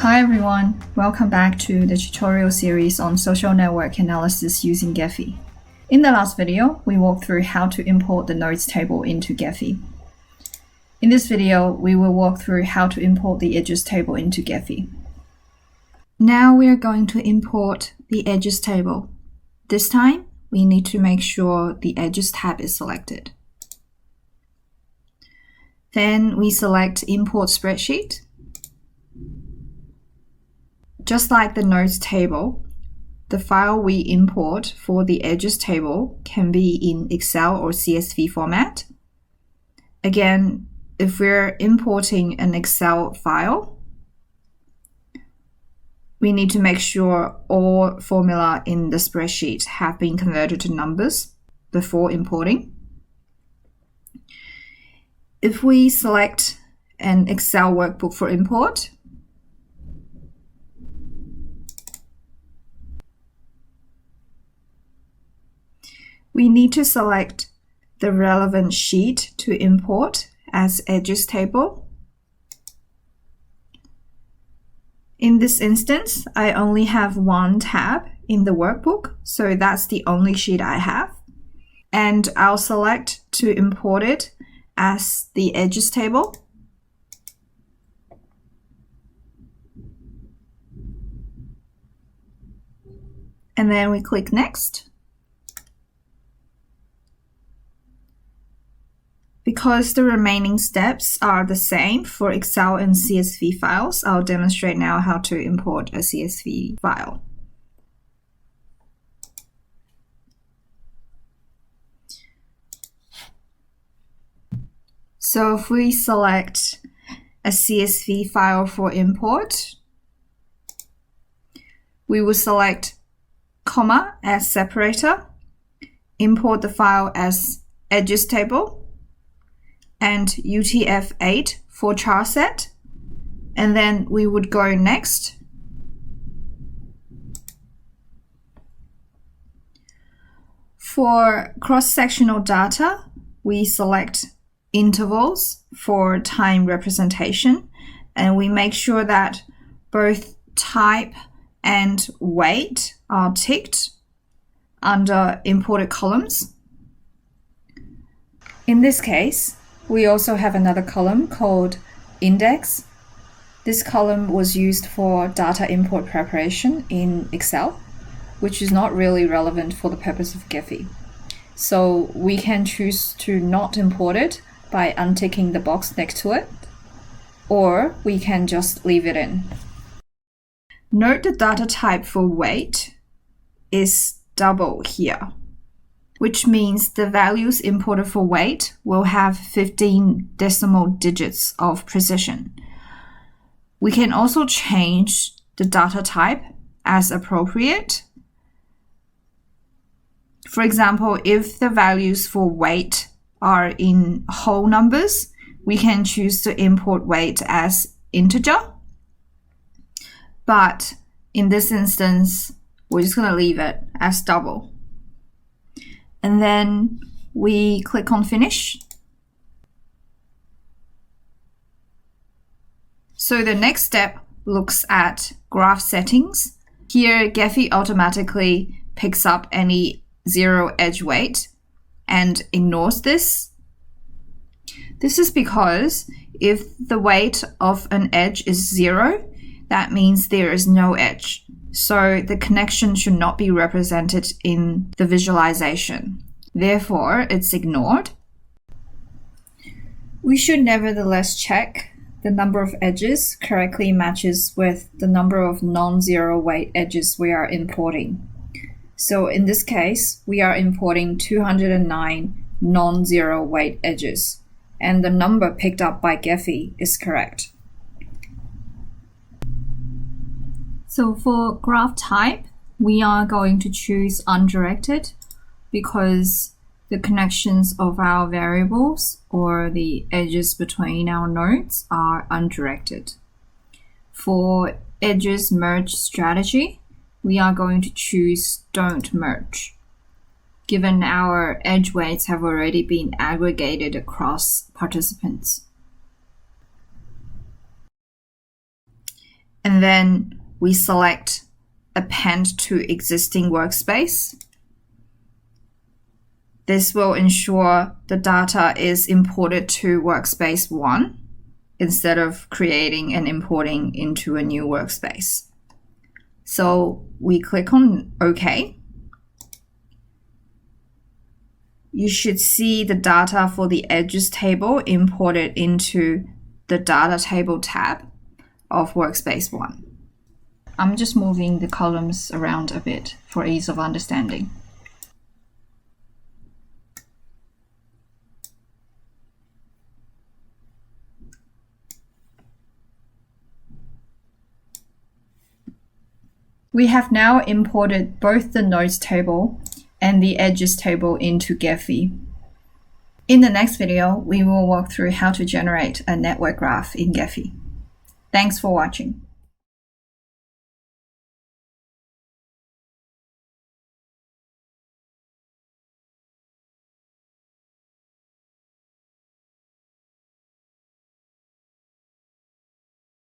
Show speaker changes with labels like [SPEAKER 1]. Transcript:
[SPEAKER 1] Hi everyone, welcome back to the tutorial series on social network analysis using Gephi. In the last video, we walked through how to import the nodes table into Gephi. In this video, we will walk through how to import the edges table into Gephi. Now we are going to import the edges table. This time, we need to make sure the edges tab is selected. Then we select Import Spreadsheet. Just like the nodes table, the file we import for the edges table can be in Excel or CSV format. Again, if we're importing an Excel file, we need to make sure all formula in the spreadsheet have been converted to numbers before importing. If we select an Excel workbook for import, we need to select the relevant sheet to import as edges table. In this instance, I only have one tab in the workbook, so that's the only sheet I have. And I'll select to import it as the edges table. And then we click Next. Because the remaining steps are the same for Excel and CSV files, I'll demonstrate now how to import a CSV file. So if we select a CSV file for import, we will select comma as separator, import the file as edges table, and UTF-8 for char set, and then we would go Next. For cross-sectional data, we select intervals for time representation, and we make sure that both type and weight are ticked under imported columns. In this case, we also have another column called Index. This column was used for data import preparation in Excel, which is not really relevant for the purpose of Gephi. So we can choose to not import it by unticking the box next to it, or we can just leave it in. Note the data type for weight is double here, which means the values imported for weight will have 15 decimal digits of precision. We can also change the data type as appropriate. For example, if the values for weight are in whole numbers, we can choose to import weight as integer. But in this instance, we're just going to leave it as double. And then we click on Finish. So the next step looks at graph settings. Here, Gephi automatically picks up any zero edge weight and ignores this. This is because if the weight of an edge is 0, that means there is no edge. So the connection should not be represented in the visualization. Therefore, it's ignored. We should nevertheless check the number of edges correctly matches with the number of non-zero weight edges we are importing. So in this case, we are importing 209 non-zero weight edges, and the number picked up by Gephi is correct. So for graph type, we are going to choose undirected because the connections of our variables or the edges between our nodes are undirected. For edges merge strategy, we are going to choose don't merge, given our edge weights have already been aggregated across participants. and then we select Append to Existing Workspace. This will ensure the data is imported to Workspace 1 instead of creating and importing into a new workspace. So we click on OK. You should see the data for the edges table imported into the Data Table tab of Workspace 1. I'm just moving the columns around a bit for ease of understanding. We have now imported both the Notes table and the Edges table into Gephi. In the next video, we will walk through how to generate a network graph in Gephi. Thanks for watching.